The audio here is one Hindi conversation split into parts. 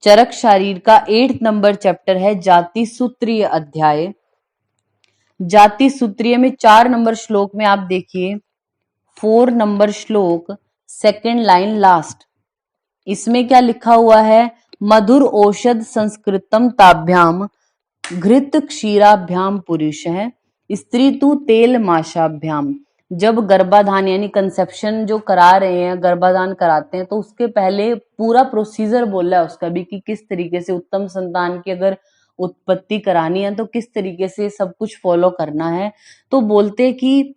चरक शारीर का 8 नंबर चैप्टर है जाति सूत्रीय अध्याय। जाति सूत्रीय में 4 नंबर श्लोक में आप देखिए 4 नंबर श्लोक, सेकंड लाइन लास्ट, इसमें क्या लिखा हुआ है? मधुर औषध संस्कृतम ताभ्याम घृत क्षीराभ्याम पुरुष है, स्त्री तु तेल माशाभ्याम। जब गर्भाधान यानी कंसेप्शन जो करा रहे हैं, गर्भाधान कराते हैं, तो उसके पहले पूरा प्रोसीजर बोला है उसका भी कि किस तरीके से उत्तम संतान की अगर उत्पत्ति करानी है तो किस तरीके से सब कुछ फॉलो करना है। तो बोलते हैं कि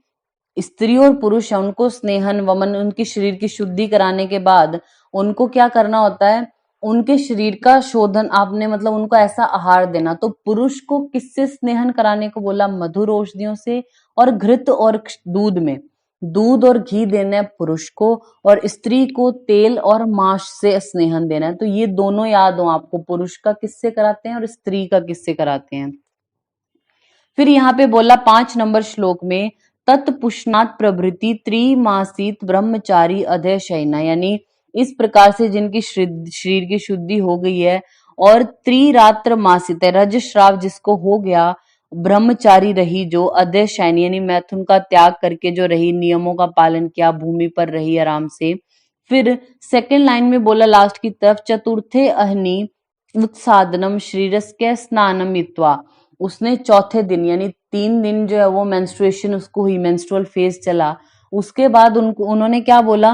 स्त्री और पुरुष है, उनको स्नेहन वमन, उनकी शरीर की शुद्धि कराने के बाद उनको क्या करना होता है? उनके शरीर का शोधन, आपने मतलब उनको ऐसा आहार देना। तो पुरुष को किससे स्नेहन कराने को बोला? मधुर औषधियों से और घृत और दूध में, दूध और घी देना है पुरुष को, और स्त्री को तेल और मांस से स्नेहन देना है। तो ये दोनों याद हो आपको, पुरुष का किससे कराते हैं और स्त्री का किससे कराते हैं। फिर यहाँ पे बोला 5 नंबर श्लोक में तत्पुष्णात प्रभृति त्रिमासित ब्रह्मचारी अधय शयना, यानी इस प्रकार से जिनकी शरीर की शुद्धि हो गई है और त्रिरात्र मासित है, रजस्राव जिसको हो गया, ब्रह्मचारी रही जो, अधय शयनी यानी मैथुन का त्याग करके जो रही, नियमों का पालन किया, भूमि पर रही आराम से। फिर सेकेंड लाइन में बोला लास्ट की तरफ चतुर्थे अहनि उत्सादनम शरीरस्य स्नानम इत्वा, उसने चौथे दिन यानी 3 दिन जो है वो मेंस्ट्रुएशन उसको हुई, मेंस्ट्रुअल फेज चला। उसके बाद उन्होंने क्या बोला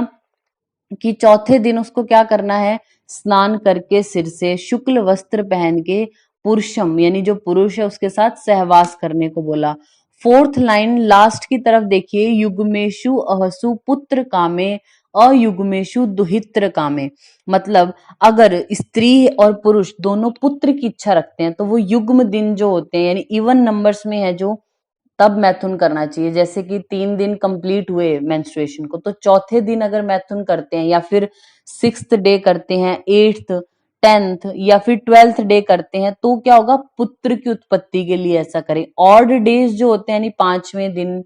कि चौथे दिन उसको क्या करना है? स्नान करके सिर से शुक्ल वस्त्र पहन के पुरुषम यानी जो पुरुष है उसके साथ सहवास करने को बोला। फोर्थ लाइन लास्ट की तरफ देखिए, युग्मेशु अहसु पुत्र कामे अयुग्मेशु दुहित्र कामे, मतलब अगर स्त्री और पुरुष दोनों पुत्र की इच्छा रखते हैं तो वो युग्म दिन जो होते हैं यानी इवन नंबर्स में है जो, तब मैथुन करना चाहिए। जैसे कि 3 दिन कंप्लीट हुए मेंस्ट्रुएशन को, तो चौथे दिन अगर मैथुन करते हैं या फिर 6th डे करते हैं, 8th 10th या फिर 12th डे करते हैं, तो क्या होगा? पुत्र की उत्पत्ति के लिए ऐसा करें। ऑड डेज जो होते हैं यानी 5वें दिन,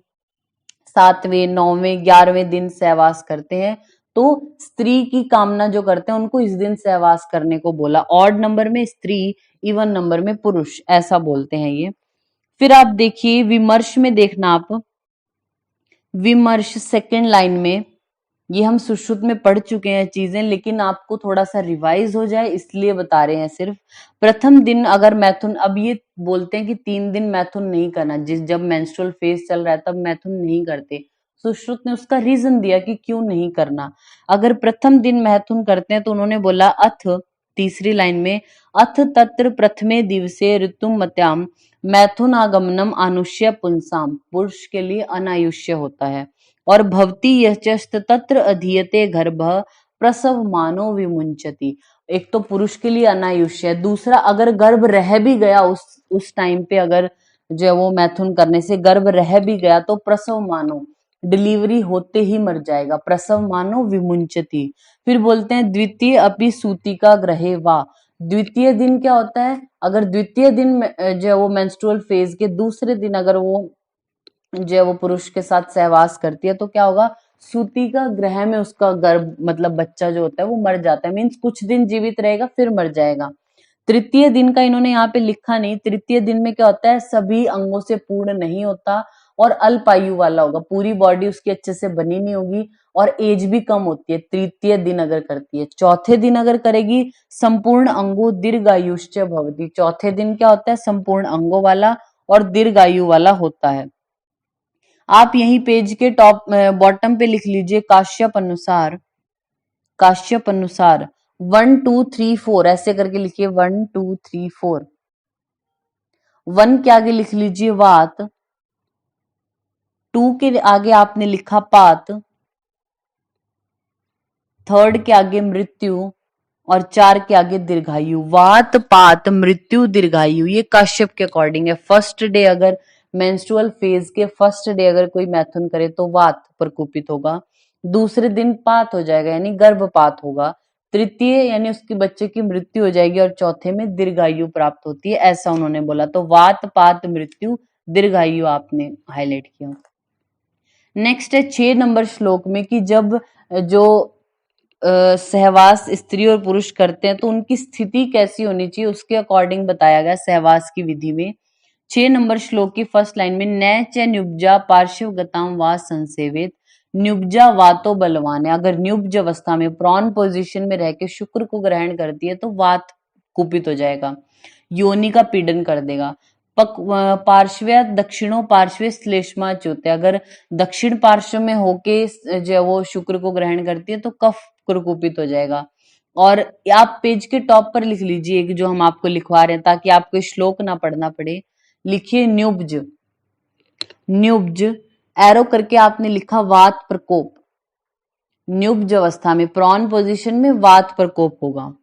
7वें 9वें 11वें दिन सहवास करते हैं, तो स्त्री की कामना जो करते हैं उनको इस दिन सहवास करने को बोला। ऑड नंबर में स्त्री, इवन नंबर में पुरुष, ऐसा बोलते हैं ये। फिर आप देखिए विमर्श में देखना आप, विमर्श सेकेंड लाइन में, ये हम सुश्रुत में पढ़ चुके हैं चीजें, लेकिन आपको थोड़ा सा रिवाइज हो जाए इसलिए बता रहे हैं सिर्फ। प्रथम दिन अगर मैथुन, अब ये बोलते हैं कि 3 दिन मैथुन नहीं करना, जब मेंस्ट्रुअल फेज चल रहा है तब मैथुन नहीं करते। सुश्रुत ने उसका रीजन दिया कि क्यों नहीं करना। अगर प्रथम दिन मैथुन करते हैं तो उन्होंने बोला अथ, तीसरी लाइन में, अथ तत्र प्रथमे दिवसे ऋतुमत्याम मैथुन आगमनम आनुष्य पुंसाम, पुरुष के लिए अनायुष्य होता है। और भवती यश्च तत्र अधीयते गर्भ प्रसव मानो विमुंचति, एक तो पुरुष के लिए अनायुष्य है, दूसरा अगर गर्भ रह भी गया उस टाइम पे, अगर जो है वो मैथुन करने से गर्भ रह भी गया तो प्रसव मानो, डिलीवरी होते ही मर जाएगा, प्रसव मानो विमुंचति। फिर बोलते हैं द्वितीय अपि सूतिका ग्रहे वा, द्वितीय दिन क्या होता है? अगर द्वितीय दिन जो है वो मेंस्ट्रुअल फेज के दूसरे दिन अगर वो जो है वो पुरुष के साथ सहवास करती है तो क्या होगा? सूती का ग्रह में उसका गर्भ मतलब बच्चा जो होता है वो मर जाता है, मीन्स कुछ दिन जीवित रहेगा फिर मर जाएगा। तृतीय दिन का इन्होंने यहाँ पे लिखा नहीं। तृतीय दिन में क्या होता है? सभी अंगों से पूर्ण नहीं होता और अल्पायु वाला होगा, पूरी बॉडी उसकी अच्छे से बनी नहीं होगी और एज भी कम होती है तृतीय दिन अगर करती है। चौथे दिन अगर करेगी संपूर्ण अंगो दीर्घायुष्च भवति, चौथे दिन क्या होता है? संपूर्ण अंगों वाला और दीर्घायु वाला होता है। आप यही पेज के टॉप बॉटम पे लिख लीजिए काश्यप अनुसार, काश्यप अनुसार 1 2 3 4 ऐसे करके लिखिए 1 2 3 4। 1 के आगे लिख लीजिए वात, 2 के आगे आपने लिखा पात, 3rd के आगे मृत्यु और 4 के आगे दीर्घायु। वात पात मृत्यु दीर्घायु, ये काश्यप के अकॉर्डिंग है। फर्स्ट डे अगर मेंस्ट्रुअल फेज के फर्स्ट डे अगर कोई मैथुन करे तो वात प्रकोपित होगा, दूसरे दिन पात हो जाएगा यानी गर्भपात होगा, तृतीय यानी उसके बच्चे की मृत्यु हो जाएगी और चौथे में दीर्घायु प्राप्त होती है, ऐसा उन्होंने बोला। तो वात पात मृत्यु दीर्घायु आपने हाईलाइट किया। नेक्स्ट है 6 नंबर श्लोक में कि जब जो सहवास स्त्री और पुरुष करते हैं तो उनकी स्थिति कैसी होनी चाहिए उसके अकॉर्डिंग बताया गया सहवास की विधि में। 6 नंबर श्लोक की फर्स्ट लाइन में न च न्युब्जा पार्श्वगताम वा संसेवित, न्युब्जा वातो बलवान है। अगर न्युब्ज अवस्था में प्रॉन पोजीशन में रह के शुक्र को ग्रहण करती है तो वात कुपित हो जाएगा, योनि का पीड़न कर देगा। पार्श्व दक्षिणों पार्श्व श्लेष्मा च्युत है, अगर दक्षिण पार्श्व में होके जो वो शुक्र को ग्रहण करती है तो कफ कुपित हो जाएगा। और आप पेज के टॉप पर लिख लीजिए जो हम आपको लिखवा रहे हैं ताकि आपको श्लोक ना पढ़ना पड़े। लिखिए न्युब्ज, न्युब्ज एरो करके आपने लिखा वात प्रकोप, न्युब्ज अवस्था में प्रॉन पोजीशन में वात प्रकोप होगा।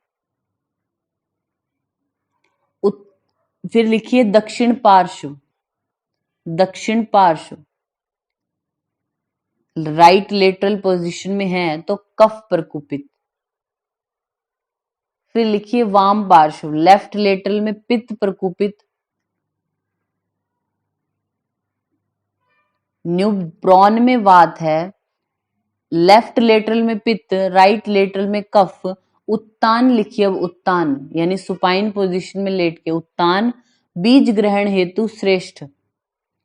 फिर लिखिए दक्षिण पार्श्व, दक्षिण पार्श्व राइट लेटरल पोजीशन में है तो कफ प्रकुपित। फिर लिखिए वाम पार्श्व लेफ्ट लेटरल में पित्त प्रकुपित। न्यू प्रॉन में वात है, लेफ्ट लेटरल में पित्त, राइट लेटरल में कफ। उत्तान लिखिए, अब उत्तान यानी सुपाइन पोजीशन में लेट के उत्तान बीज ग्रहण हेतु श्रेष्ठ।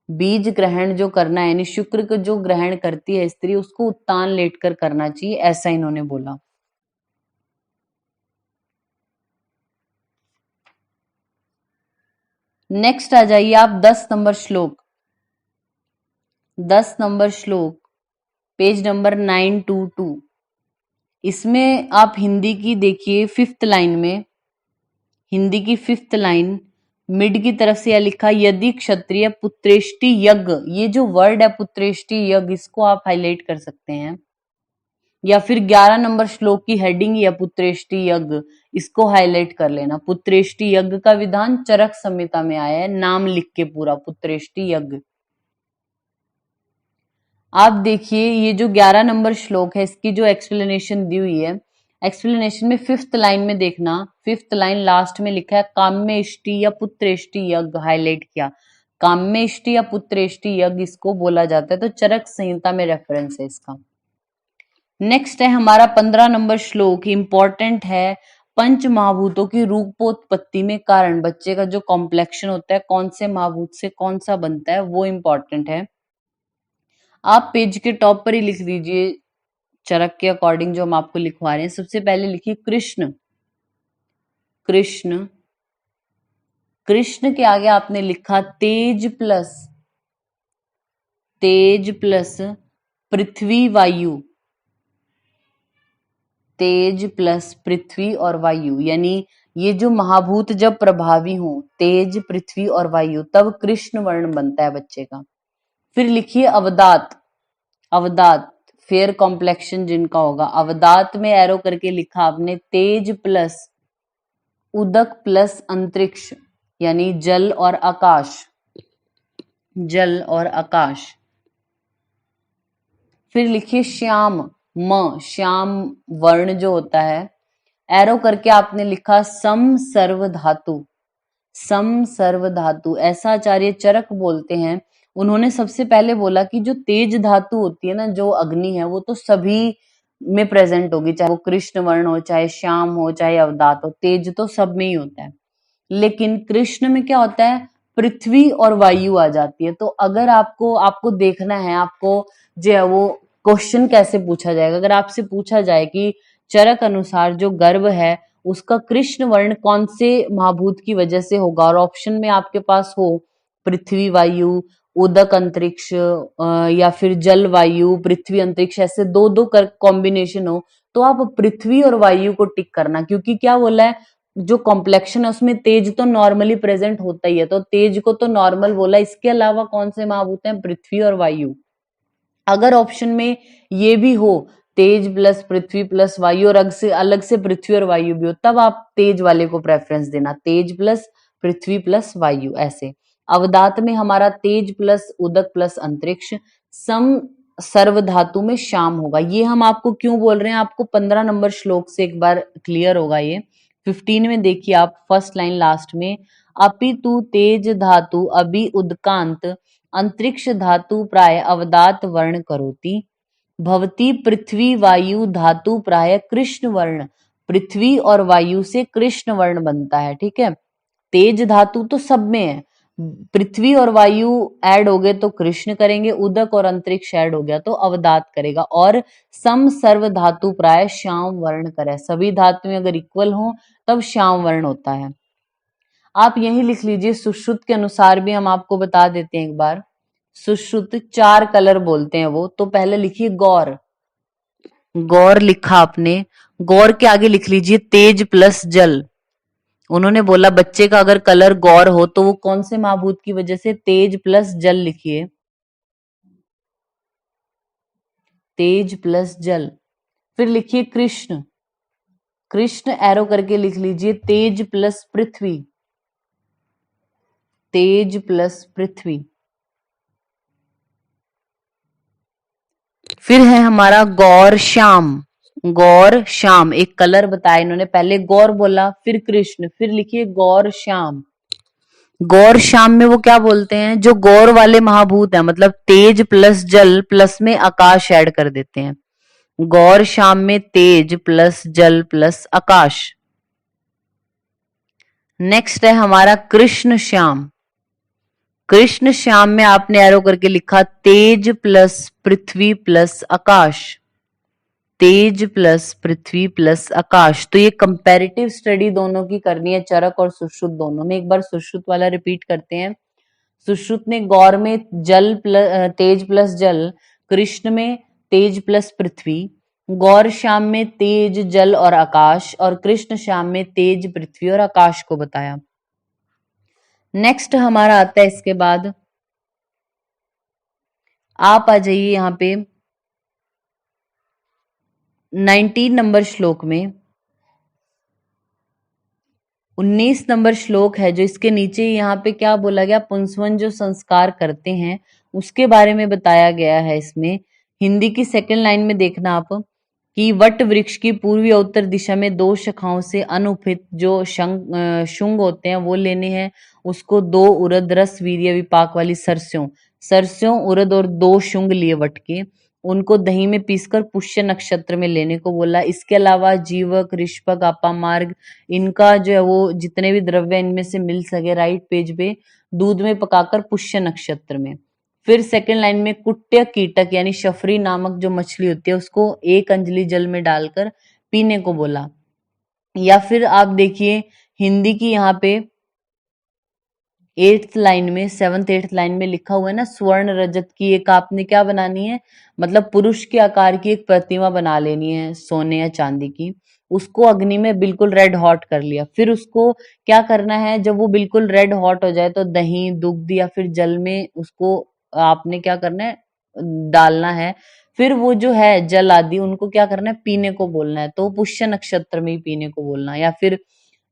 बीज ग्रहण जो करना है यानी शुक्र को जो ग्रहण करती है स्त्री उसको उत्तान लेटकर करना चाहिए, ऐसा इन्होंने बोला। नेक्स्ट आ जाइए आप 10 नंबर श्लोक, 10 नंबर श्लोक पेज नंबर 922। इसमें आप हिंदी की देखिए 5th लाइन में, हिंदी की 5th लाइन मिड की तरफ से यह लिखा यदि क्षत्रिय पुत्रेष्टि यज्ञ, ये जो वर्ड है पुत्रेष्टि यज्ञ इसको आप हाईलाइट कर सकते हैं, या फिर 11 नंबर श्लोक की हेडिंग या पुत्रेष्टि यज्ञ इसको हाईलाइट कर लेना। पुत्रेष्टि यज्ञ का विधान चरक संहिता में आया है, नाम लिख के पूरा पुत्रेष्टि यज्ञ। आप देखिए ये जो 11 नंबर श्लोक है इसकी जो एक्सप्लेनेशन दी हुई है, एक्सप्लेनेशन में 5th लाइन में देखना, 5th लाइन लास्ट में लिखा है काम्येष्टि या पुत्रेष्टि यज्ञ, हाईलाइट किया। काम्येष्टि या पुत्रेष्टि यज्ञ इसको बोला जाता है, तो चरक संहिता में रेफरेंस है इसका। नेक्स्ट है हमारा 15 नंबर श्लोक, इंपॉर्टेंट है। पंच महाभूतों की रूपोत्पत्ति में कारण, बच्चे का जो कॉम्प्लेक्शन होता है कौन से महाभूत से कौन सा बनता है वो इंपॉर्टेंट है। आप पेज के टॉप पर ही लिख दीजिए चरक के अकॉर्डिंग जो हम आपको लिखवा रहे हैं। सबसे पहले लिखिए कृष्ण, कृष्ण, कृष्ण के आगे आपने लिखा तेज प्लस, तेज प्लस पृथ्वी वायु, तेज प्लस पृथ्वी और वायु, यानी ये जो महाभूत जब प्रभावी हो तेज पृथ्वी और वायु तब कृष्ण वर्ण बनता है बच्चे का। फिर लिखिए अवदात, अवदात फेयर कॉम्प्लेक्शन जिनका होगा, अवदात में एरो करके लिखा आपने तेज प्लस उदक प्लस अंतरिक्ष यानी जल और आकाश, जल और आकाश। फिर लिखिए श्याम, म श्याम वर्ण जो होता है एरो करके आपने लिखा सम सर्व धातु, सम सर्व धातु। ऐसा आचार्य चरक बोलते हैं, उन्होंने सबसे पहले बोला कि जो तेज धातु होती है ना, जो अग्नि है वो तो सभी में प्रेजेंट होगी, चाहे वो कृष्ण वर्ण हो, चाहे श्याम हो, चाहे अवदात हो, तेज तो सब में ही होता है। लेकिन कृष्ण में क्या होता है, पृथ्वी और वायु आ जाती है। तो अगर आपको आपको देखना है आपको जो है वो क्वेश्चन कैसे पूछा जाएगा, अगर आपसे पूछा जाए कि चरक अनुसार जो गर्भ है उसका कृष्ण वर्ण कौन से महाभूत की वजह से होगा, और ऑप्शन में आपके पास हो पृथ्वी वायु उदक अंतरिक्ष या फिर जल वायु पृथ्वी अंतरिक्ष, ऐसे दो दो कर कॉम्बिनेशन हो, तो आप पृथ्वी और वायु को टिक करना। क्योंकि क्या बोला है, जो कॉम्प्लेक्शन है उसमें तेज तो नॉर्मली प्रेजेंट होता ही है, तो तेज को तो नॉर्मल बोला, इसके अलावा कौन से महाभूत हैं, पृथ्वी और वायु। अगर ऑप्शन में ये भी हो तेज प्लस पृथ्वी प्लस वायु और अलग से पृथ्वी और वायु भी हो, तब आप तेज वाले को प्रेफरेंस देना, तेज प्लस पृथ्वी प्लस वायु ऐसे। अवदात में हमारा तेज प्लस उदक प्लस अंतरिक्ष, सम सर्व धातु में शाम होगा। ये हम आपको क्यों बोल रहे हैं, आपको 15 नंबर श्लोक से एक बार क्लियर होगा ये। 15 में देखिए आप फर्स्ट लाइन लास्ट में, अपितु तेज धातु अभी उदकांत अंतरिक्ष धातु प्राय अवदात वर्ण करोति, भवती पृथ्वी वायु धातु प्राय कृष्ण वर्ण, पृथ्वी और वायु से कृष्ण वर्ण बनता है, ठीक है। तेज धातु तो सब में है, पृथ्वी और वायु ऐड हो गए तो कृष्ण करेंगे, उदक और अंतरिक्ष ऐड हो गया तो अवदात करेगा। और सम सर्व धातु प्राय श्याम वर्ण करे, सभी धातुएं अगर इक्वल हो तब श्याम वर्ण होता है। आप यही लिख लीजिए, सुश्रुत के अनुसार भी हम आपको बता देते हैं एक बार। सुश्रुत 4 कलर बोलते हैं वो, तो पहले लिखिए गौर, गौर लिखा आपने, गौर के आगे लिख लीजिए तेज प्लस जल। उन्होंने बोला बच्चे का अगर कलर गौर हो तो वो कौन से महाभूत की वजह से, तेज प्लस जल लिखिए, तेज प्लस जल। फिर लिखिए कृष्ण, कृष्ण एरो करके लिख लीजिए तेज प्लस पृथ्वी, तेज प्लस पृथ्वी। फिर है हमारा गौर श्याम, गौर श्याम एक कलर बताया इन्होंने, पहले गौर बोला फिर कृष्ण, फिर लिखिए गौर श्याम। गौर श्याम में वो क्या बोलते हैं, जो गौर वाले महाभूत है, मतलब तेज प्लस जल प्लस में आकाश ऐड कर देते हैं। गौर श्याम में तेज प्लस जल प्लस आकाश। नेक्स्ट है हमारा कृष्ण श्याम, कृष्ण श्याम में आपने एरो करके लिखा तेज प्लस पृथ्वी प्लस आकाश, तेज प्लस पृथ्वी प्लस आकाश। तो ये कंपैरेटिव स्टडी दोनों की करनी है, चरक और सुश्रुत दोनों में। एक बार सुश्रुत वाला रिपीट करते हैं। सुश्रुत ने गौर में जल प्लस तेज प्लस जल, कृष्ण में तेज प्लस पृथ्वी, गौर श्याम में तेज जल और आकाश, और कृष्ण श्याम में तेज पृथ्वी और आकाश को बताया। नेक्स्ट हमारा आता है इसके बाद, आप आ जाइए यहाँ पे 19 नंबर श्लोक में। 19 नंबर श्लोक है जो इसके नीचे यहाँ पे क्या बोला गया, पुंसवन जो संस्कार करते हैं उसके बारे में बताया गया है इसमें। हिंदी की सेकंड लाइन में देखना आप कि वट वृक्ष की पूर्वी और उत्तर दिशा में 2 शाखाओं से अनुपहित जो शुंग होते हैं वो लेने हैं, उसको 2 उरद रस वीर्य विपाक वाली सरसों, सरसों उरद और 2 शुंग लिए वट के, उनको दही में पीसकर पुष्य नक्षत्र में लेने को बोला। इसके अलावा जीवक ऋषभक अपामार्ग, इनका जो है वो जितने भी द्रव्य इनमें से मिल सके राइट पेज पे, दूध में पकाकर पुष्य नक्षत्र में। फिर सेकंड लाइन में कुट्य कीटक यानी शफरी नामक जो मछली होती है उसको 1 अंजलि जल में डालकर पीने को बोला। या फिर आप देखिए हिंदी की यहाँ पे 8th लाइन में 7th 8th लाइन में लिखा हुआ है ना, स्वर्ण रजत की एक आपने क्या बनानी है, मतलब पुरुष के आकार की एक प्रतिमा बना लेनी है सोने या चांदी की, उसको अग्नि में बिल्कुल रेड हॉट कर लिया। फिर उसको क्या करना है, जब वो बिल्कुल रेड हॉट हो जाए तो दही दुग्ध या फिर जल में उसको आपने क्या करना है, डालना है। फिर वो जो है जल आदि उनको क्या करना है, पीने को बोलना है, तो पुष्य नक्षत्र में ही पीने को बोलना है। या फिर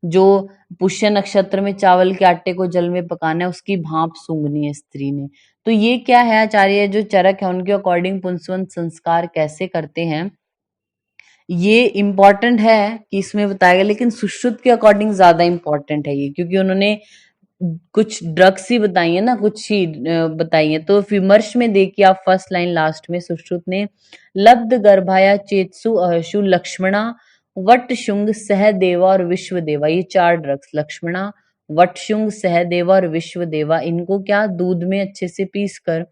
जो पुष्य नक्षत्र में चावल के आटे को जल में पकाना है उसकी भाप सूंघनी है स्त्री ने। तो ये क्या है, आचार्य जो चरक है उनके अकॉर्डिंग पुंसवन संस्कार कैसे करते हैं, ये इम्पोर्टेंट है कि इसमें बताया गया, लेकिन सुश्रुत के अकॉर्डिंग ज्यादा इम्पोर्टेंट है ये, क्योंकि उन्होंने कुछ ड्रग्स ही बताई है ना, कुछ ही बताई है। तो विमर्श में देखिए आप फर्स्ट लाइन लास्ट में सुश्रुत ने लब्ध गर्भाया चेतसु अहशु लक्ष्मणा वटशुंग सहदेवा और विश्वदेवा, ये 4 ड्रग्स लक्ष्मणा वटशुंग सहदेवा और विश्वदेवा, इनको क्या दूध में अच्छे से पीस कर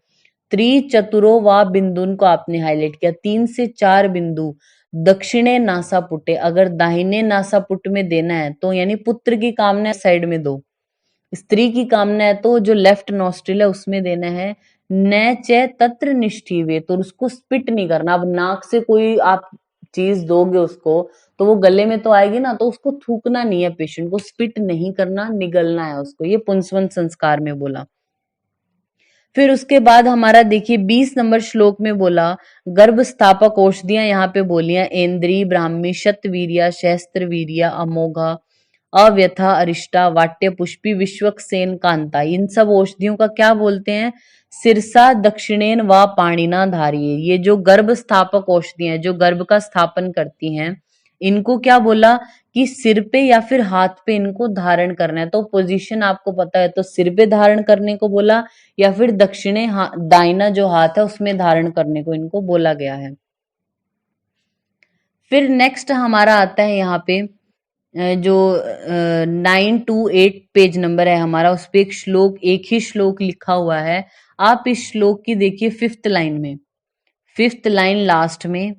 त्रिचतुरो व बिंदुन को आपने हाईलाइट किया, 3 से 4 बिंदु दक्षिणे नासापुटे, अगर दाहिने नासापुट में देना है तो यानी पुत्र की कामना साइड में दो, स्त्री की कामना है तो जो लेफ्ट नॉस्ट्रिल है उसमें देना है। न च तत्र निष्ठीवे, तो उसको स्पिट नहीं करना। अब नाक से कोई आप चीज दोगे उसको तो वो गले में तो आएगी ना, तो उसको थूकना नहीं है, पेशेंट को स्पिट नहीं करना, निगलना है उसको, ये पुंसवन संस्कार में बोला। फिर उसके बाद हमारा देखिए 20 नंबर श्लोक में बोला गर्भ स्थापक औषधियां यहाँ पे बोलियां इंद्री ब्राह्मी शतवीर्या सहस्त्रवीर्या अमोघा अव्यथा अरिष्टा वाट्य पुष्पी विश्वक्सेन कांता, इन सब औषधियों का क्या बोलते हैं, सिरसा दक्षिणेन व पाणिना धारिये। ये जो गर्भ स्थापक औषधियां हैं जो गर्भ का स्थापन करती हैं, इनको क्या बोला कि सिर पे या फिर हाथ पे इनको धारण करना है। तो पोजीशन आपको पता है, तो सिर पे धारण करने को बोला या फिर दक्षिणे दाहिना जो हाथ है उसमें धारण करने को इनको बोला गया है। फिर नेक्स्ट हमारा आता है यहाँ पे जो 9 to 8 पेज नंबर है हमारा, उस पे एक श्लोक, एक ही श्लोक लिखा हुआ है। आप इस श्लोक की देखिए 5th लाइन में, 5th लाइन लास्ट में,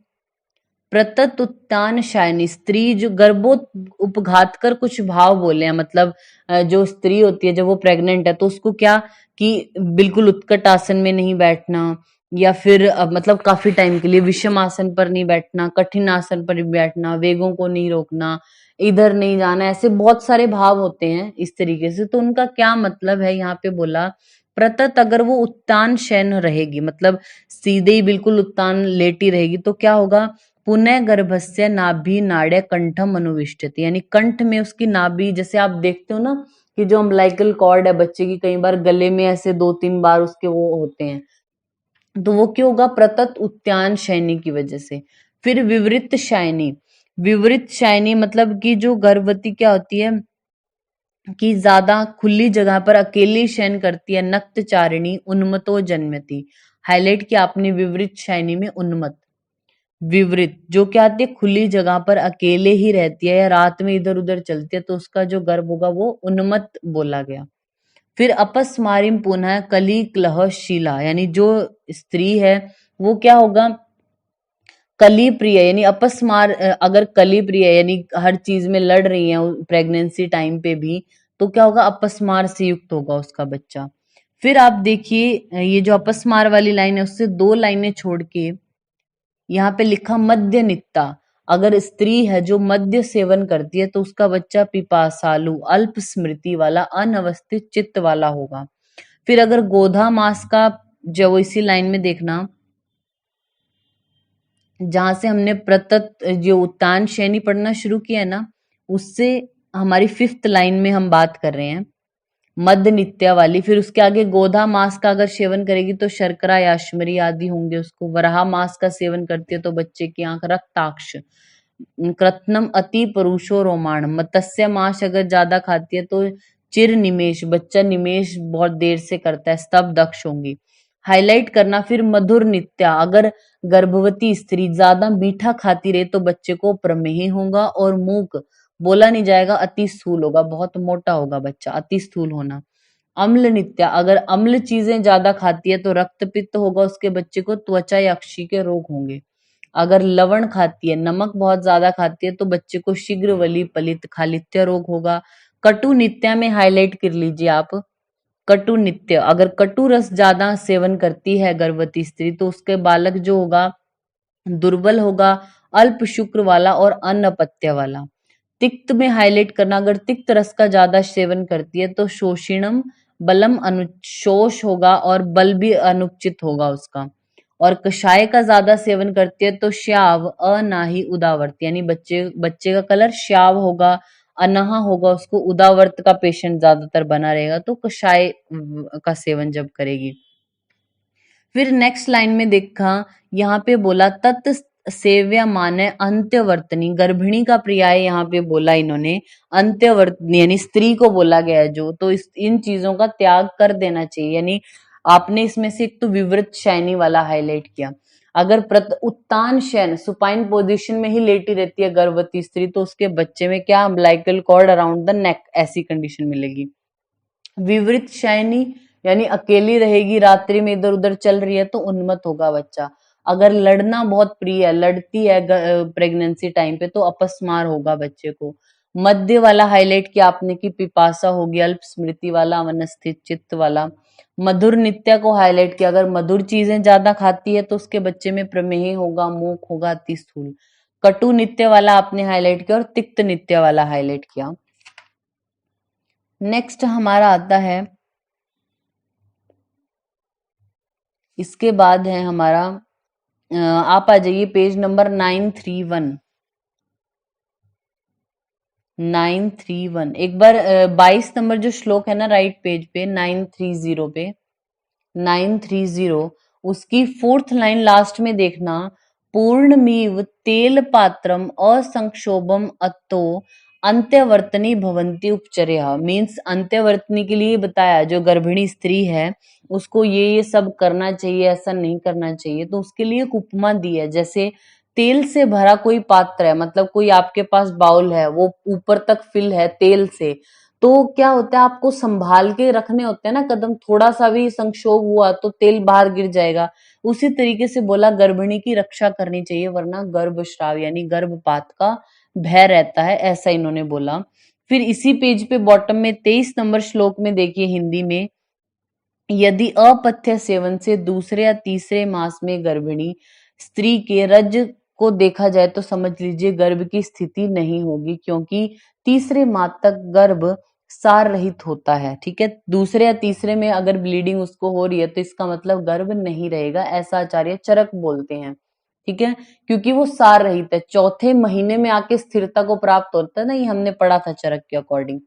प्रतत उत्तान शायनी, स्त्री जो गर्भोपघात कर कुछ भाव बोले हैं, मतलब जो स्त्री होती है जब वो प्रेग्नेंट है तो उसको क्या, कि बिल्कुल उत्कट आसन में नहीं बैठना, या फिर मतलब काफी टाइम के लिए विषम आसन पर नहीं बैठना, कठिन आसन पर नहीं बैठना, वेगों को नहीं रोकना, इधर नहीं जाना, ऐसे बहुत सारे भाव होते हैं इस तरीके से। तो उनका क्या मतलब है, यहाँ पे बोला प्रतत, अगर वो उत्तान शयन रहेगी, मतलब सीधे ही बिल्कुल उत्तान लेटी रहेगी, तो क्या होगा, पुनः गर्भस्य नाभि नाड्य कंठम अनुविष्टति, यानी कंठ में उसकी नाभि, जैसे आप देखते हो ना कि जो अम्बिलिकल कॉर्ड है बच्चे की, कई बार गले में ऐसे 2-3 बार उसके वो होते हैं, तो वो क्यों होगा, प्रतत उत्तान शयनी की वजह से। फिर विवृत शयनी, विवृत शयनी मतलब कि जो गर्भवती क्या होती है कि ज्यादा खुली जगह पर अकेली शयन करती है, नक्तचारिणी उन्मतो जन्मति, हाईलाइट किया आपने विवृत शयनी में उन्मत, विवृत जो क्या आती है, खुली जगह पर अकेले ही रहती है या रात में इधर उधर चलती है, तो उसका जो गर्भ होगा वो उन्मत्त बोला गया। फिर अपस्मारिम पुनः कली क्लह शीला, यानी जो स्त्री है वो क्या होगा, कली प्रिय, यानी अपस्मार अगर कली प्रिय यानी हर चीज में लड़ रही है प्रेगनेंसी टाइम पे भी, तो क्या होगा, अपस्मार से युक्त होगा उसका बच्चा। फिर आप देखिए ये जो अपस्मार वाली लाइन है उससे 2 लाइनें छोड़ के यहाँ पे लिखा मद्य नित्ता, अगर स्त्री है जो मद्य सेवन करती है तो उसका बच्चा पिपासालु, अल्प स्मृति वाला, अनवस्थित चित्त वाला होगा। फिर अगर गोधा मास का, जो इसी लाइन में देखना जहां से हमने प्रतत जो उत्तान श्रेणी पढ़ना शुरू किया है ना, उससे हमारी 5th लाइन में हम बात कर रहे हैं मद नित्या वाली। फिर उसके आगे गोधा मास का अगर सेवन करेगी तो शर्करा याशमरी आदि होंगे उसको। वराह मास का सेवन करती है तो बच्चे की आंख रक्ताक्ष, कृत्नम अति परुषो रोमाण, मत्स्य मांस अगर ज्यादा खाती है तो चिर निमेश, बच्चा निमेश बहुत देर से करता है, स्तब्ध दक्ष होंगी। हाईलाइट करना फिर मधुर नित्या, अगर गर्भवती स्त्री ज्यादा मीठा खाती रहे तो बच्चे को प्रमेह होगा और मूक बोला नहीं जाएगा, अति स्थूल होगा, बहुत मोटा होगा बच्चा, अति स्थूल होना। अम्ल नित्या, अगर अम्ल चीजें ज्यादा खाती है तो रक्त पित्त होगा उसके बच्चे को, त्वचा या अक्षी के रोग होंगे। अगर लवण खाती है, नमक बहुत ज्यादा खाती है तो बच्चे को शीघ्र वली पलित खालित्य रोग होगा। कटु नित्या में हाईलाइट कर लीजिए आप, कटु नित्य, अगर कटु रस ज्यादा सेवन करती है गर्भवती स्त्री तो उसके बालक जो होगा दुर्बल होगा, अल्प शुक्र वाला और अनपत्य वाला। तिक्त में हाईलाइट करना, अगर तिक्त रस का ज्यादा सेवन करती है तो शोषिणम बलम अनुशोष होगा और बल भी अनुचित होगा उसका। और कषाय का ज्यादा सेवन करती है तो श्याव अनाही उदावर्त, यानी बच्चे बच्चे का कलर श्याव होगा, अनहा होगा, उसको उदावर्त का पेशेंट ज्यादातर बना रहेगा तो कषाय का सेवन जब करेगी। फिर नेक्स्ट लाइन में देखा, यहाँ पे बोला तत् सेव्य माने अंत्यवर्तनी, गर्भिणी का पर्याय यहाँ पे बोला इन्होंने, अंत्यवर्तनी यानी स्त्री को बोला गया है जो, तो इन चीजों का त्याग कर देना चाहिए। यानी आपने इसमें से एक तो विवृत शयनी वाला हाईलाइट किया, अगर उत्तान शयन सुपाइन पोजीशन में ही लेटी रहती है गर्भवती स्त्री तो उसके बच्चे में क्या, umbilical cord around the neck, ऐसी कंडीशन मिलेगी। विवृत शयनी यानी अकेली रहेगी, रात्रि में इधर उधर चल रही है तो उन्मत्त होगा बच्चा। अगर लड़ना बहुत प्रिय है, लड़ती है प्रेगनेंसी टाइम पे तो अपस्मार होगा बच्चे को। मध्य वाला हाईलाइट किया आपने कि पिपासा होगी, अल्प स्मृति वाला, अवस्थित चित्त वाला। मधुर नित्या को हाईलाइट किया, अगर मधुर चीजें ज्यादा खाती है तो उसके बच्चे में प्रमेह होगा, मूक होगा, अति स्थूल। कटु नित्य वाला आपने हाईलाइट किया और तिक्त नित्य वाला हाईलाइट किया। नेक्स्ट हमारा आता है, इसके बाद है हमारा आप आ जाइए पेज नंबर 931, 931 एक बार 22 नंबर जो श्लोक है ना राइट पेज पे 930 पे, 930 उसकी 4th लाइन लास्ट में देखना, पूर्णमीव तेल पात्रम असंक्षोभम अत्तो अंत्यवर्तनी भवंती उपचर्या, मीन्स अंत्यवर्तनी के लिए बताया, जो गर्भिणी स्त्री है उसको ये सब करना चाहिए, ऐसा नहीं करना चाहिए, तो उसके लिए एक उपमा दी है। जैसे तेल से भरा कोई पात्र है, मतलब कोई आपके पास बाउल है, वो ऊपर तक फिल है तेल से, तो क्या होता है, आपको संभाल के रखने होते हैं ना कदम, थोड़ा सा भी संक्षोभ हुआ तो तेल बाहर गिर जाएगा। उसी तरीके से बोला गर्भिणी की रक्षा करनी चाहिए, वरना गर्भस्राव यानी गर्भपात का भय रहता है, ऐसा इन्होंने बोला। फिर इसी पेज पे बॉटम में 23 नंबर श्लोक में देखिए हिंदी में, यदि अपथ्य सेवन से दूसरे या तीसरे मास में गर्भिणी स्त्री के रज को देखा जाए तो समझ लीजिए गर्भ की स्थिति नहीं होगी, क्योंकि तीसरे माह तक गर्भ सार रहित होता है। ठीक है, दूसरे या तीसरे में अगर ब्लीडिंग उसको हो रही है तो इसका मतलब गर्भ नहीं रहेगा, ऐसा आचार्य चरक बोलते हैं। ठीक है, क्योंकि वो सार रहित है, चौथे महीने में आके स्थिरता को प्राप्त होता है ना, ये हमने पढ़ा था चरक के अकॉर्डिंग।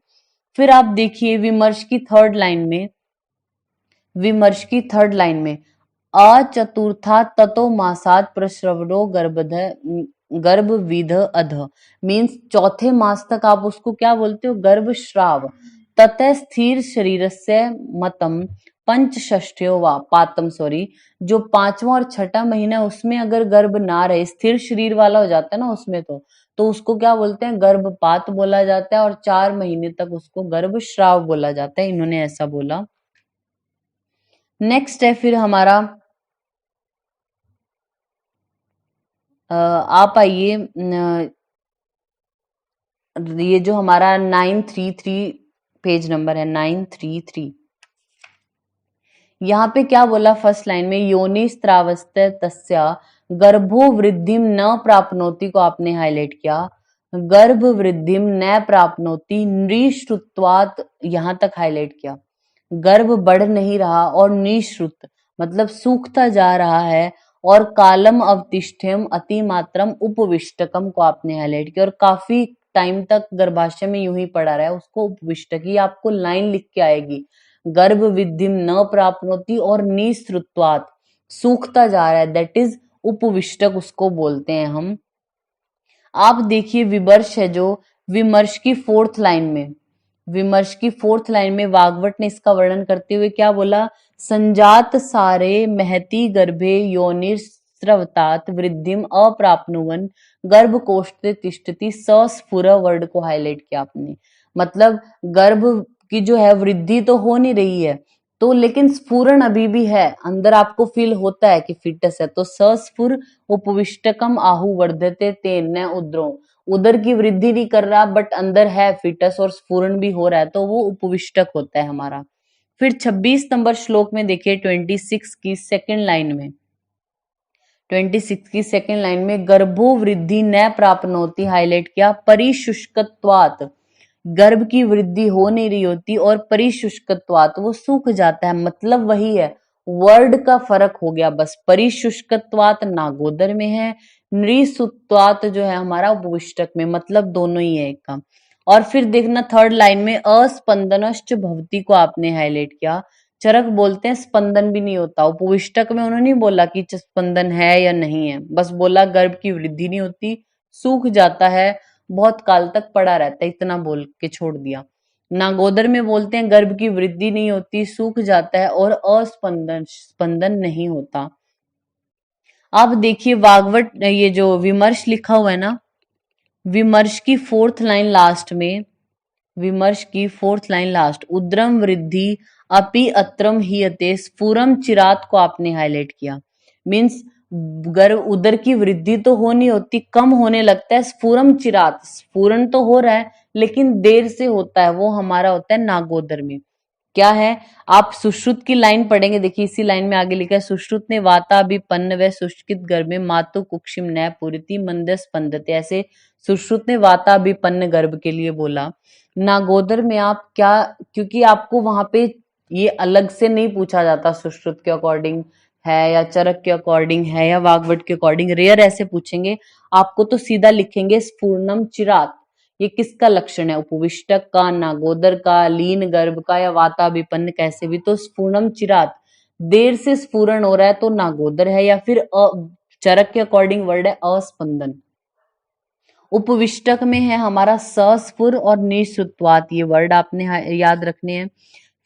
फिर आप देखिए विमर्श की थर्ड लाइन में, विमर्श की थर्ड लाइन में, अचतुर्था ततो मासात प्रश्रवणो गर्भविध अध, मीन्स चौथे मास तक आप उसको क्या बोलते हो, गर्भस्राव। ततः स्थिर शरीरस्य मतम पंचषष्ठ्यो वा पातम, सॉरी, जो पांचवा और छठा महीना उसमें अगर गर्भ ना रहे, स्थिर शरीर वाला हो जाता है ना उसमें, तो उसको क्या बोलते हैं, गर्भपात बोला जाता है, और 4 महीने तक उसको गर्भस्राव बोला जाता है, इन्होंने ऐसा बोला। नेक्स्ट है फिर हमारा, आप आइए, ये जो हमारा 933 पेज नंबर है 933, यहाँ पे क्या बोला फर्स्ट लाइन में, योनि स्त्रावस्ते तस्या गर्भो वृद्धिम न प्राप्नोति को आपने हाईलाइट किया, गर्भ वृद्धिम न प्राप्नोति नृश्रुत्वात् यहाँ तक हाईलाइट किया, गर्भ बढ़ नहीं रहा, और निश्रुत मतलब सूखता जा रहा है, और कालम अवतिष्ठ्यम अतिमात्रम उपविष्टकम को आपने हाईलाइट किया, और काफी टाइम तक गर्भाशय में यूं ही पड़ा रहा है, उसको उपविष्टक, ये आपको लाइन लिख के आएगी, गर्भ विद्धिम न प्राप्नोति और निश्रुत्वात्, सूखता जा रहा है, दैट इज उपविष्टक उसको बोलते हैं हम। आप देखिए विमर्श है जो, विमर्श की फोर्थ लाइन में, विमर्श की फोर्थ लाइन में वाग्भट ने इसका वर्णन करते हुए क्या बोला, संजात सारे महती गर्भे योनिस्रवतात वृद्धिम अप्राप्नुवन गर्भकोष्ठे तिष्ठति सस्फुर, वर्ड को हाईलाइट किया आपने, मतलब गर्भ की जो है वृद्धि तो हो नहीं रही है, तो लेकिन स्फुरण अभी भी है, अंदर आपको फील होता है कि फिटस है, तो सस्फुर उपविष्टकम आहु वर्धते तेन उद्रो, उदर की वृद्धि नहीं कर रहा बट अंदर है फिटस और स्फुरण भी हो रहा है, तो वो उपविष्टक होता है हमारा। फिर 26 नंबर श्लोक में देखिए 26 की सेकंड लाइन में, 26 की सेकंड लाइन में गर्भो वृद्धि न प्राप्नोति हाईलाइट किया, परिशुष्कत्वात्, गर्भ की वृद्धि हो नहीं रही होती, और परिशुष्कत्वात् वो सूख जाता है, मतलब वही है, वर्ड का फर्क हो गया बस, परिशुष्कत्वात् नागोदर में है, नृसुत्वात् जो है हमारा उपविष्टक में, मतलब दोनों ही है एक काम। और फिर देखना थर्ड लाइन में अस्पंदनश्च भवती को आपने हाईलाइट किया, चरक बोलते हैं स्पंदन भी नहीं होता, उपविष्टक में उन्होंने नहीं बोला कि स्पंदन है या नहीं है, बस बोला गर्भ की वृद्धि नहीं होती, सूख जाता है, बहुत काल तक पड़ा रहता है, इतना बोल के छोड़ दिया। नागोदर में बोलते हैं गर्भ की वृद्धि नहीं होती, सूख जाता है, और अस्पंदन स्पंदन नहीं होता। आप देखिए वाग्भट, ये जो विमर्श लिखा हुआ है ना, विमर्श की फोर्थ लाइन लास्ट में, विमर्श की फोर्थ लाइन लास्ट, उद्रम वृद्धि अपि अत्रम हीयते स्फुरम चिरात को आपने हाईलाइट किया, मीन्स गर्भ उदर की वृद्धि तो हो नहीं होती, कम होने लगता है, स्फुरम चिरात, स्फुरन तो हो रहा है लेकिन देर से होता है, वो हमारा होता है नागोदर में। क्या है, आप सुश्रुत की लाइन पढ़ेंगे, देखिए इसी लाइन में आगे लिखा है, सुश्रुत ने वाताभिपन्न व शुष्कित गर्भ में मातु कुक्षिम न पूरिति मंद स्पंदते, ऐसे सुश्रुत ने वाताभिपन्न गर्भ के लिए बोला। नागोदर में आप क्या, क्योंकि आपको वहां पे ये अलग से नहीं पूछा जाता, सुश्रुत के अकॉर्डिंग है या चरक के अकॉर्डिंग है या वाग्भट के अकॉर्डिंग, रेयर ऐसे पूछेंगे, आपको तो सीधा लिखेंगे स्फूर्णम चिरात, ये किसका लक्षण है, उपविष्टक का, नागोदर का, लीन गर्भ का, या वाताभिपन्न, कैसे भी, तो स्फूर्णम चिरात, देर से स्फुरण हो रहा है तो नागोदर है, या फिर चरक के अकॉर्डिंग वर्ड है अस्पंदन। उपविष्टक में है हमारा सस्फुर और निश्रुत्वात, ये वर्ड आपने याद रखने हैं।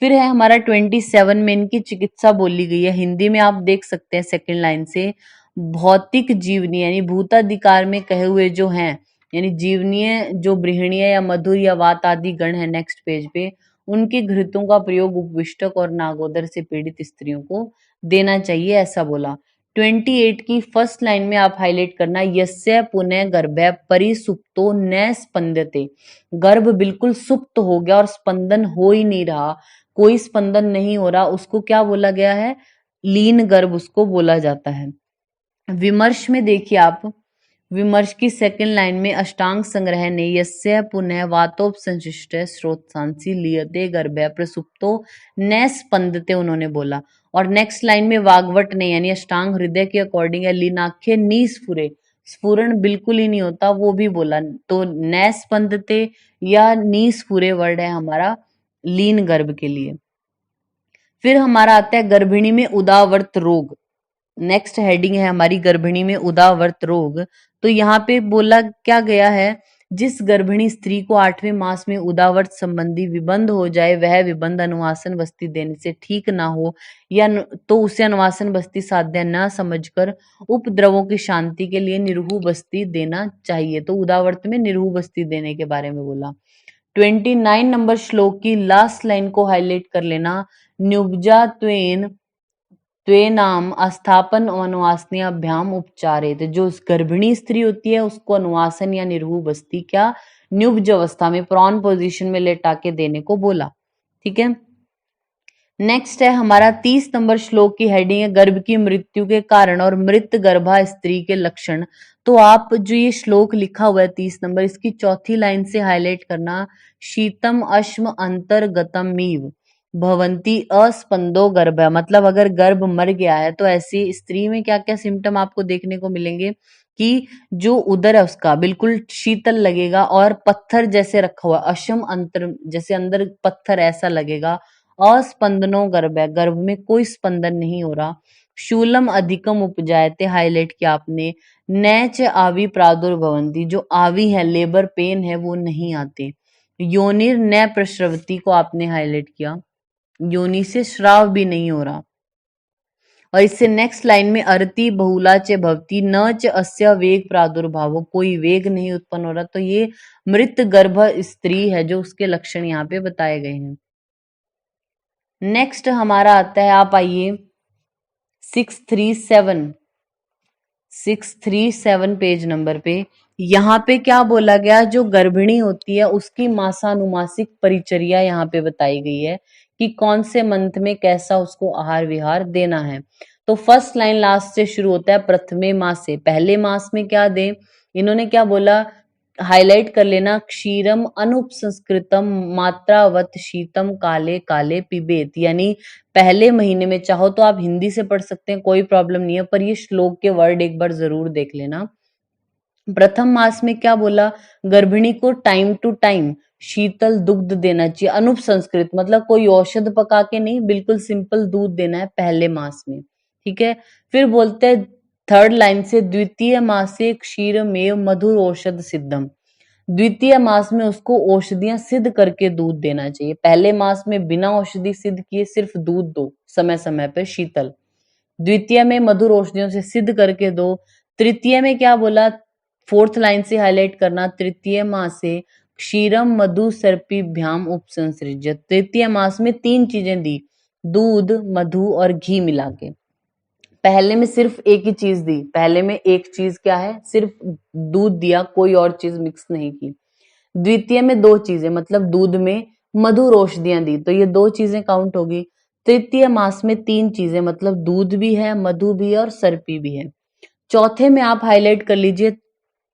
फिर है हमारा 27 में इनकी चिकित्सा बोली गई है, हिंदी में आप देख सकते हैं सेकंड लाइन से, भौतिक जीवनीय यानी भूताधिकार में कहे हुए जो हैं, यानी जीवनीय जो बृहणीय या मधुर या वात आदि गण है नेक्स्ट पेज पे, उनके घृतों का प्रयोग उपविष्टक और नागोदर से पीड़ित स्त्रियों को देना चाहिए, ऐसा बोला। 28 की फर्स्ट लाइन में आप हाईलाइट करना, यस्य पुनः गर्भे परिसुप्तो न स्पंदते। गर्भ बिल्कुल सुप्त हो गया और स्पंदन हो ही नहीं रहा, कोई स्पंदन नहीं हो रहा, उसको क्या बोला गया है? लीन गर्भ उसको बोला जाता है। विमर्श में देखिए आप, विमर्श की सेकंड लाइन में अष्टांग संग्रह ने यस्य पुनः वातोपसंशिष्ट स्रोतसांसी लियते गर्भे प्रसुप्तो न स्पंदते उन्होंने बोला। और नेक्स्ट लाइन में वाग्वट ने यानी अष्टांग हृदय के अकॉर्डिंग है लीनाख्य नी स्फुरे, स्फुरण बिल्कुल ही नहीं होता वो भी बोला। तो न स्पंदते या नी स्फुरे वर्ड है हमारा लीन गर्भ के लिए। फिर हमारा आता है गर्भिणी में उदावर्त रोग। नेक्स्ट हेडिंग है हमारी गर्भिणी में उदावर्त रोग। तो यहाँ पे बोला क्या गया है, जिस गर्भिणी स्त्री को 8वें मास में उदावर्त संबंधी विबंध हो जाए, वह विबंध अनुवासन बस्ती देने से ठीक ना हो या तो उसे अनुवासन बस्ती साध्य न समझकर उपद्रवों की शांति के लिए निरहु बस्ती देना चाहिए। तो उदावर्त में निरहु बस्ती देने के बारे में बोला। 29 नंबर श्लोक की लास्ट लाइन को हाईलाइट कर लेना, न्युब्जा त्वेनाम अस्थापन अनुवासनीय अभ्याम उपचारित। जो गर्भिणी स्त्री होती है उसको अनुवासन या निरहु बस्ती क्या न्युब्ज अवस्था में प्रॉन पोजीशन में लेटा के देने को बोला। ठीक है, नेक्स्ट है हमारा 30 नंबर श्लोक की हेडिंग है गर्भ की मृत्यु के कारण और मृत गर्भा स्त्री के लक्षण। तो आप जो ये श्लोक लिखा हुआ है 30 नंबर, इसकी चौथी लाइन से हाईलाइट करना, शीतम अश्म अंतर्गतम मीव भवंती अस्पंदो गर्भ। मतलब अगर गर्भ मर गया है तो ऐसी स्त्री में क्या क्या सिम्टम आपको देखने को मिलेंगे कि जो उदर है उसका बिल्कुल शीतल लगेगा और पत्थर जैसे रखा हुआ, अशम अंतर जैसे अंदर पत्थर ऐसा लगेगा। अस्पंदनो गर्भ है, गर्भ में कोई स्पंदन नहीं हो रहा। शूलम अधिकम उपजायते, हाईलाइट किया आपने। नैच आवी प्रादुर्भवंती, जो आवी है लेबर पेन है वो नहीं आते। योनिर न प्रस्रवती को आपने हाईलाइट किया, योनि से श्राव भी नहीं हो रहा। और इससे नेक्स्ट लाइन में अरति बहुला च भवती न च अस्य वेग प्रादुर्भाव, कोई वेग नहीं उत्पन्न हो रहा। तो ये मृत गर्भ स्त्री है जो उसके लक्षण यहाँ पे बताए गए हैं। नेक्स्ट हमारा आता है, आप आइए 637 पेज नंबर पे। यहाँ पे क्या बोला गया, जो गर्भिणी होती है उसकी मासानुमासिक परिचर्या यहाँ पे बताई गई है कि कौन से मंथ में कैसा उसको आहार विहार देना है। तो फर्स्ट लाइन लास्ट से शुरू होता है, प्रथमे मास से, पहले मास में क्या दें। इन्होंने क्या बोला, हाईलाइट कर लेना, क्षीरम अनुपसंस्कृतम मात्रावत शीतम काले काले पिबेत। यानी पहले महीने में चाहो तो आप हिंदी से पढ़ सकते हैं, कोई प्रॉब्लम नहीं है, पर ये श्लोक के वर्ड एक बार जरूर देख लेना। प्रथम मास में क्या बोला, गर्भिणी को टाइम टू टाइम शीतल दुग्ध देना चाहिए, अनुपसंस्कृत मतलब कोई औषध पका के नहीं, बिल्कुल सिंपल दूध देना है पहले मास में। ठीक है, फिर बोलते हैं थर्ड लाइन से, द्वितीय मासे क्षीरमेव मधुर औषध सिद्धम। द्वितीय मास में उसको औषधियां सिद्ध करके दूध देना चाहिए। पहले मास में बिना औषधि सिद्ध किए सिर्फ दूध दो समय समय पे शीतल। द्वितीय में मधुर औषधियों से सिद्ध करके दो। तृतीय में क्या बोला, फोर्थ लाइन से हाईलाइट करना, तृतीय मास से क्षीरम मधु सर्पीभ्याम उपसंसृज्य। तृतीय मास में 3 चीजें दी, दूध मधु और घी मिला के। पहले में सिर्फ एक ही चीज दी, पहले में एक चीज क्या है, सिर्फ दूध दिया, कोई और चीज मिक्स नहीं की। द्वितीय में 2 चीजें मतलब दूध में मधुर औषधियां दी, तो ये 2 चीजें काउंट होगी। तृतीय मास में 3 चीजें मतलब दूध भी है, मधु भी है और सर्पी भी है। चौथे में आप हाईलाइट कर लीजिए,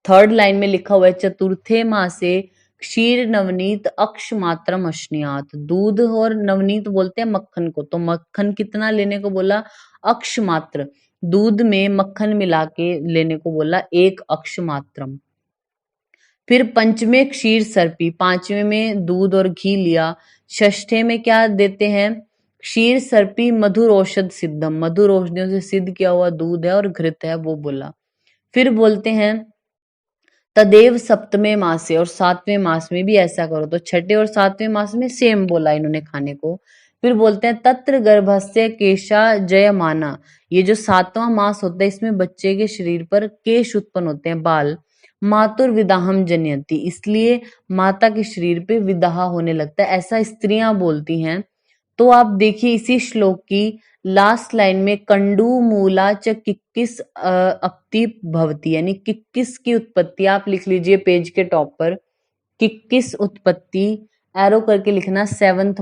थर्ड लाइन में लिखा हुआ है, चतुर्थे मासे क्षीर नवनीत अक्ष मात्रम अश्नियात। दूध और नवनीत बोलते हैं मक्खन को, तो मक्खन कितना लेने को बोला, अक्ष मात्र, दूध में मक्खन मिला के लेने को बोला, 1 अक्ष मात्रम। फिर पंचमे क्षीर सर्पी, 5वें में दूध और घी लिया। षष्ठे में क्या देते हैं, क्षीर सर्पी मधुर औषध सिद्धम, मधुर औषधियों से सिद्ध किया हुआ दूध है और घृत है वो बोला। फिर बोलते हैं तदेव सप्तमे मास से, और 7वें मास में भी ऐसा करो। तो छठे और 7वें मास में सेम बोला इन्होंने खाने को। फिर बोलते हैं तत्र गर्भस्य केशा जयमाना, ये जो 7वां मास होता है इसमें बच्चे के शरीर पर केश उत्पन्न होते हैं, बाल। मातुर विदाहम जनयति, इसलिए माता के शरीर पे विदाह होने लगता है, ऐसा स्त्रियां बोलती हैं। तो आप देखिए इसी श्लोक की लास्ट लाइन में कंडू मूला च किक्किस अपति भवती, यानी किक्किस की उत्पत्ति आप लिख लीजिए पेज के टॉप पर। किक्किस उत्पत्ति एरो करके लिखना, सेवंथ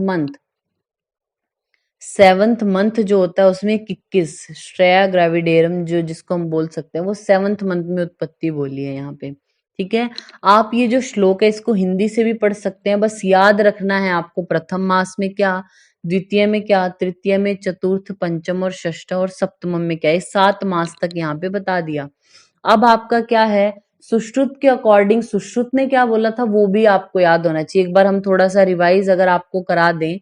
मंथ जो होता है उसमें किक्किस, श्रेया ग्रेविडेरम जो जिसको हम बोल सकते हैं, वो 7th मंथ में उत्पत्ति बोली है यहाँ पे। ठीक है, आप ये जो श्लोक है इसको हिंदी से भी पढ़ सकते हैं, बस याद रखना है आपको प्रथम मास में क्या, द्वितीय में क्या, तृतीय में, चतुर्थ, पंचम और षष्ठ और सप्तम में क्या, ये 7 मास तक यहाँ पे बता दिया। अब आपका क्या है, सुश्रुत के अकॉर्डिंग सुश्रुत ने क्या बोला था वो भी आपको याद होना चाहिए। एक बार हम थोड़ा सा रिवाइज अगर आपको करा दें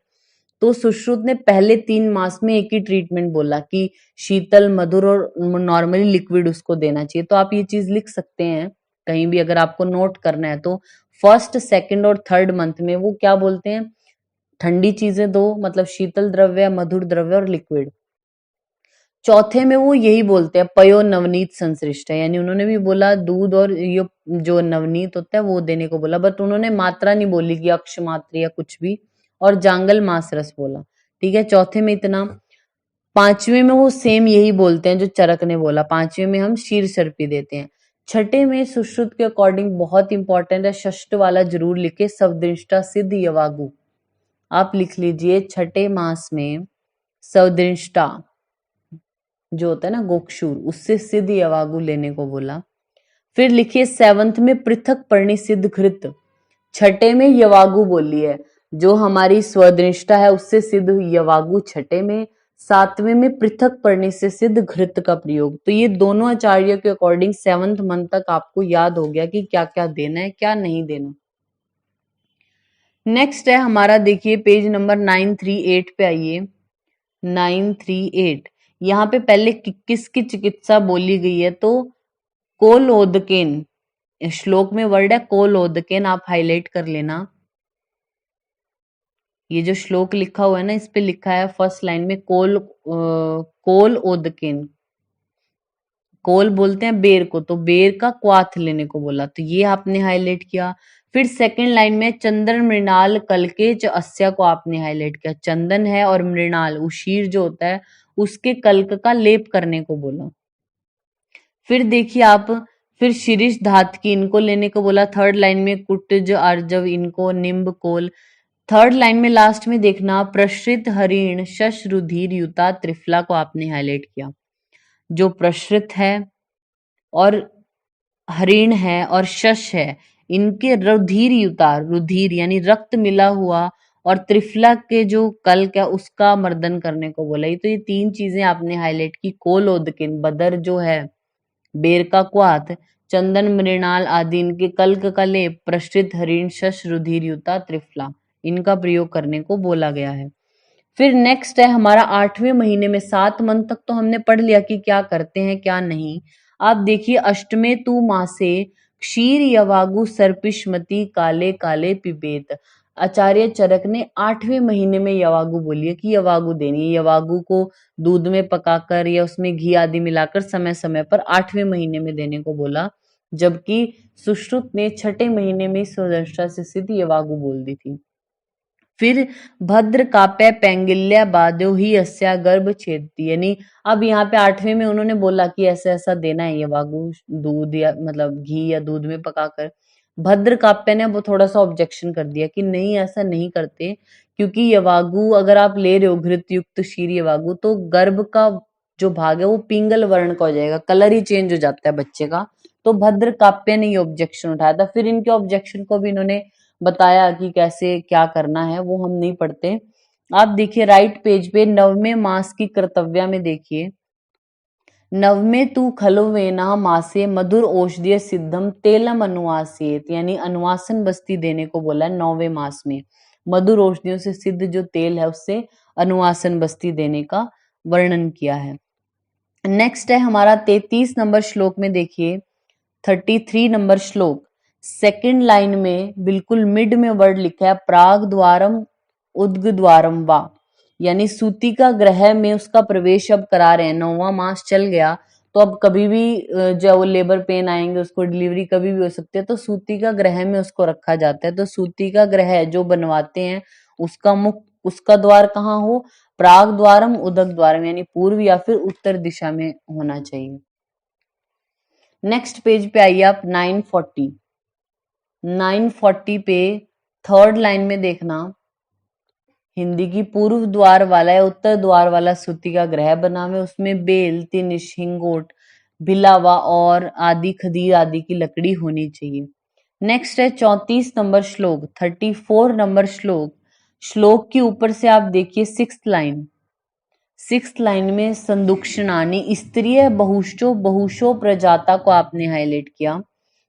तो सुश्रुत ने पहले 3 मास में एक ही ट्रीटमेंट बोला कि शीतल, मधुर और नॉर्मली लिक्विड उसको देना चाहिए। तो आप ये चीज लिख सकते हैं कहीं भी अगर आपको नोट करना है तो। फर्स्ट, सेकंड और थर्ड मंथ में वो क्या बोलते हैं, ठंडी चीजें दो, मतलब शीतल द्रव्य, मधुर द्रव्य और लिक्विड। चौथे में वो यही बोलते हैं पयो नवनीत संश्लिष्ट है, यानी उन्होंने भी बोला दूध और ये जो नवनीत होता है वो देने को बोला, बट उन्होंने मात्रा नहीं बोली कि अक्ष मात्रा या कुछ भी, और जांगल मास रस बोला। ठीक है, चौथे में इतना। पांचवें में वो सेम यही बोलते हैं जो चरक ने बोला, पांचवें में हम शीर सर्पी देते हैं। छठे में सुश्रुत के अकॉर्डिंग बहुत इंपॉर्टेंट है, षष्ठ वाला जरूर लिखे, सवदृष्टा सिद्ध यवागु, आप लिख लीजिए छठे मास में सवदृष्टा जो होता है ना गोक्षूर, उससे सिद्ध यवागु लेने को बोला। फिर लिखिए 7th में पृथक पर्णी सिद्ध घृत, छठे में यवागु बोली है, जो हमारी स्वदृष्टा है उससे सिद्ध यवागु छठे में, 7वें में पृथक पर्णी से सिद्ध घृत का प्रयोग। तो ये दोनों आचार्य के अकॉर्डिंग 7th मंथ तक आपको याद हो गया कि क्या क्या देना है क्या नहीं देना। नेक्स्ट है हमारा, देखिए पेज नंबर 938 पे आइए, 938। यहाँ पे पहले किसकी चिकित्सा बोली गई है, तो कोलोदकेन, श्लोक में वर्ड है कोलोदकेन, आप हाईलाइट कर लेना। ये जो श्लोक लिखा हुआ है ना इस पे लिखा है फर्स्ट लाइन में कोल ओदकेन, कोल बोलते हैं बेर को, तो बेर का क्वाथ लेने को बोला, तो ये आपने हाईलाइट किया। फिर सेकंड लाइन में चंदन मृणाल कलके च अस्या को आपने हाईलाइट किया, चंदन है और मृणाल उशीर जो होता है उसके कल्क का लेप करने को बोला। फिर देखिए आप, फिर शिरीष धात की इनको लेने को बोला, थर्ड लाइन में कुटज अर्जव इनको, निम्ब कोल। थर्ड लाइन में लास्ट में देखना प्रश्रित हरिण शश रुधिर युता त्रिफला को आपने हाईलाइट किया, जो प्रश्रित है और हरिण है और शश है, इनके रुधिर युता, रुधिर यानी रक्त मिला हुआ, और त्रिफला के जो कल्क है उसका मर्दन करने को बोला। तो ये 3 चीजें आपने हाईलाइट की, कोलोदकिन बदर जो है, बेर का क्वाथ, चंदन मृणाल आदि इनके कल्क का लेप, प्रश्रित हरिण शश रुधिर युता त्रिफला, इनका प्रयोग करने को बोला गया है। फिर नेक्स्ट है हमारा 8वें महीने में, 7 मंथ तक तो हमने पढ़ लिया कि क्या करते हैं क्या नहीं। आप देखिए अष्टमे तू मासे क्षीर यवागु सर्पिष्मति काले काले पिबेत, आचार्य चरक ने 8वें महीने में यवागु बोली है कि यवागु देनी है, यवागु को दूध में पकाकर या उसमें घी आदि मिलाकर समय समय पर 8वें महीने में देने को बोला, जबकि सुश्रुत ने 6ठे महीने में स्वदृष्टा से सिद्ध यवागु बोल दी थी। फिर भद्र काप्य पैंगिल्या बाध्यो ही अस्या गर्भ छेदती, यानी अब यहाँ पे 8वें में उन्होंने बोला कि ऐसा ऐसा देना है यवागु, दूध या मतलब घी या दूध में पकाकर। भद्र काप्य ने वो थोड़ा सा ऑब्जेक्शन कर दिया कि नहीं ऐसा नहीं करते, क्योंकि यवागु अगर आप ले रहे हो घृत युक्त क्षीर यवागु तो गर्भ का जो भाग है वो पिंगल वर्ण का हो जाएगा, कलर ही चेंज हो जाता है बच्चे का। तो भद्र काप्य ने ये ऑब्जेक्शन उठाया था। फिर इनके ऑब्जेक्शन को भी इन्होंने बताया कि कैसे क्या करना है, वो हम नहीं पढ़ते। आप देखिए राइट पेज पे 9वें मास की कर्तव्या में देखिए, 9वें तू खलुवेना मासे मधुर औषधीय सिद्धम तेलम अनुवासित, यानी अनुवासन बस्ती देने को बोला है 9वें मास में, मधुर औषधियों से सिद्ध जो तेल है उससे अनुवासन बस्ती देने का वर्णन किया है। नेक्स्ट है हमारा 33 नंबर श्लोक में देखिए, 33 नंबर श्लोक, सेकंड लाइन में बिल्कुल मिड में वर्ड लिखा है प्राग द्वारम उद्ग द्वारम वा, यानी सूतिका ग्रह में उसका प्रवेश अब करा रहे हैं, 9वां मास चल गया तो अब कभी भी जो वो लेबर पेन आएंगे, उसको डिलीवरी कभी भी हो सकती है, तो सूतिका ग्रह में उसको रखा जाता है। तो सूतिका ग्रह जो बनवाते हैं उसका मुख, उसका द्वार कहाँ हो, प्राग द्वारम उदक द्वारम, यानी पूर्व या फिर उत्तर दिशा में होना चाहिए। नेक्स्ट पेज पे आइए आप 940। 940 पे थर्ड लाइन में देखना, हिंदी की पूर्व द्वार वाला या उत्तर द्वार वाला सूती का ग्रह बना हुआ है, उसमें बेल, तिनिश, हिंगोट, भिलावा और आदि खदीर आदि की लकड़ी होनी चाहिए। नेक्स्ट है 34 नंबर श्लोक, 34 नंबर श्लोक। श्लोक के ऊपर से आप देखिए सिक्स लाइन में संदुक्षणानी स्त्रीय बहुशो प्रजाता को आपने हाईलाइट किया।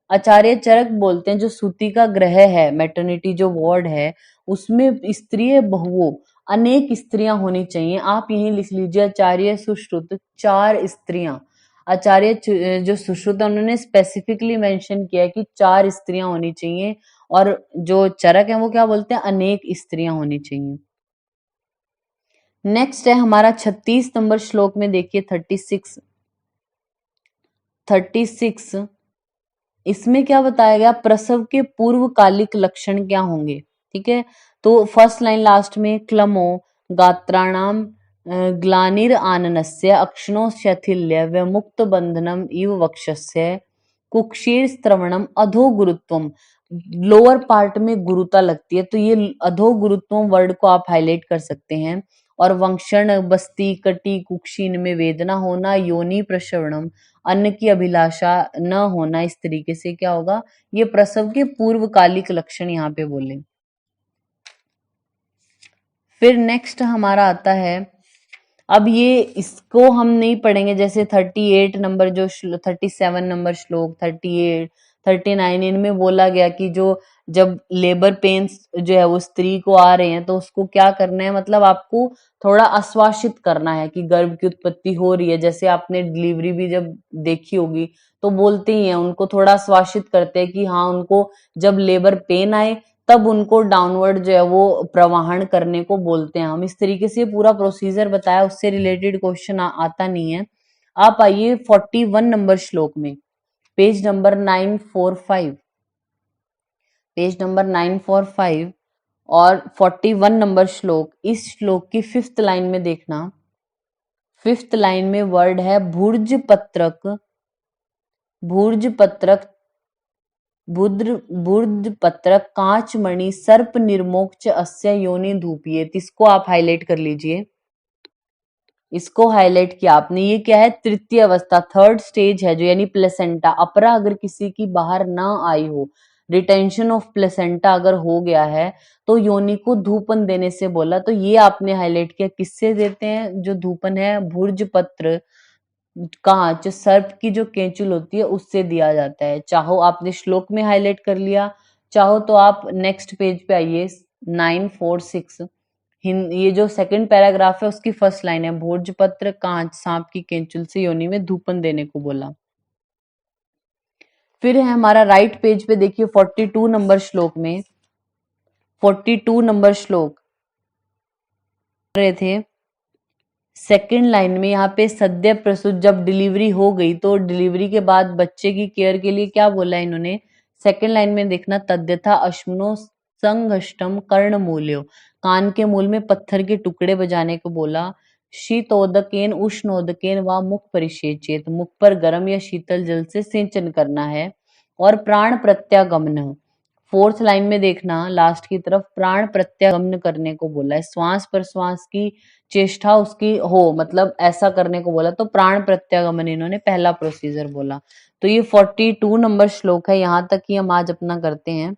आचार्य चरक बोलते हैं जो सूती का ग्रह है, मैटरनिटी जो वार्ड है, उसमें स्त्रीय बहुओं, अनेक स्त्रियां होनी चाहिए। आप यहीं लिख लीजिए आचार्य सुश्रुत 4 स्त्रियां। आचार्य जो सुश्रुत है उन्होंने स्पेसिफिकली मेंशन किया है कि 4 स्त्रियां होनी चाहिए, और जो चरक है वो क्या बोलते हैं, अनेक स्त्रियां होनी चाहिए। नेक्स्ट है हमारा 36 नंबर श्लोक में देखिए 36। इसमें क्या बताया गया, प्रसव के पूर्वकालिक लक्षण क्या होंगे, ठीक है। तो फर्स्ट लाइन लास्ट में क्लमो गात्राणाम ग्लानिर आननस्य अक्षणो शैथिल्य व मुक्त बंधनम इव वक्षस्य कुक्षीर स्त्रवणम अधो गुरुत्वम, लोअर पार्ट में गुरुता लगती है, तो ये अधो गुरुत्वम वर्ड को आप हाईलाइट कर सकते हैं। और वंक्षण बस्ती कटी कुक्षीन में वेदना होना, योनि प्रसवणम अन्न की अभिलाषा न होना, इस तरीके से क्या होगा, ये प्रसव के पूर्वकालिक लक्षण यहाँ पे बोले। फिर नेक्स्ट हमारा आता है, अब ये इसको हम नहीं पढ़ेंगे, जैसे 38 नंबर जो 37 नंबर श्लोक, 38 39 इनमें बोला गया कि जो जब लेबर पेन्स जो है वो स्त्री को आ रहे हैं तो उसको क्या करना है, मतलब आपको थोड़ा आश्वासित करना है कि गर्भ की उत्पत्ति हो रही है। जैसे आपने डिलीवरी भी जब देखी होगी तो बोलते ही हैं, उनको थोड़ा आश्वासित करते हैं कि हाँ, उनको जब लेबर पेन आए तब उनको डाउनवर्ड जो है वो प्रवाहन करने को बोलते हैं हम। इस तरीके से पूरा प्रोसीजर बताया, उससे रिलेटेड क्वेश्चन आता नहीं है। आप आइए 41 नंबर श्लोक में, पेज नंबर 945, पेज नंबर 945 और 41 नंबर श्लोक। इस श्लोक की 5th लाइन में देखना, 5th लाइन में वर्ड है भूर्ज पत्रक, भूर्ज पत्रक बुर्द पत्रक कांच मणि सर्प निर्मोक्ष अस्य योनि धूपिये। इसको आप हाईलाइट कर लीजिए, इसको हाईलाइट किया आपने। ये क्या है, तृतीय अवस्था, थर्ड स्टेज है जो, यानी प्लेसेंटा। अपरा अगर किसी की बाहर ना आई हो, रिटेंशन ऑफ प्लेसेंटा अगर हो गया है तो योनि को धूपन देने से बोला। तो ये आपने हाईलाइट किया, किससे देते हैं जो धूपन है, भुर्ज पत्र कांच सर्प की जो केंचुल होती है उससे दिया जाता है। चाहो आपने श्लोक में हाईलाइट कर लिया, चाहो तो आप नेक्स्ट पेज पे आइए 946। ये जो सेकंड पैराग्राफ है उसकी फर्स्ट लाइन है, भोजपत्र कांच सांप की केंचुल से योनि में धूपन देने को बोला। फिर है हमारा राइट पेज पे देखिए 42 नंबर श्लोक में, 42 नंबर श्लोक रहे थे सेकेंड लाइन में, यहाँ पे सद्य प्रसूत, जब डिलीवरी हो गई तो डिलीवरी के बाद बच्चे की केयर के लिए क्या बोला है इन्होंने। सेकेंड लाइन में देखना, तद्यथा अश्मनो संघष्टम कर्ण मूल्यो, कान के मूल में पत्थर के टुकड़े बजाने को बोला। शीतोदकेन उष्णोदकेन व मुख परिषेचेत, मुख पर गर्म या शीतल जल से सिंचन करना है। और प्राण प्रत्यागमन, फोर्थ लाइन में देखना लास्ट की तरफ, प्राण प्रत्यागमन करने को बोला है, श्वास प्रश्वास की चेष्टा उसकी हो, मतलब ऐसा करने को बोला। तो प्राण प्रत्यागमन इन्होंने पहला प्रोसीजर बोला। तो ये 42 नंबर श्लोक है, यहाँ तक ही हम आज अपना करते हैं।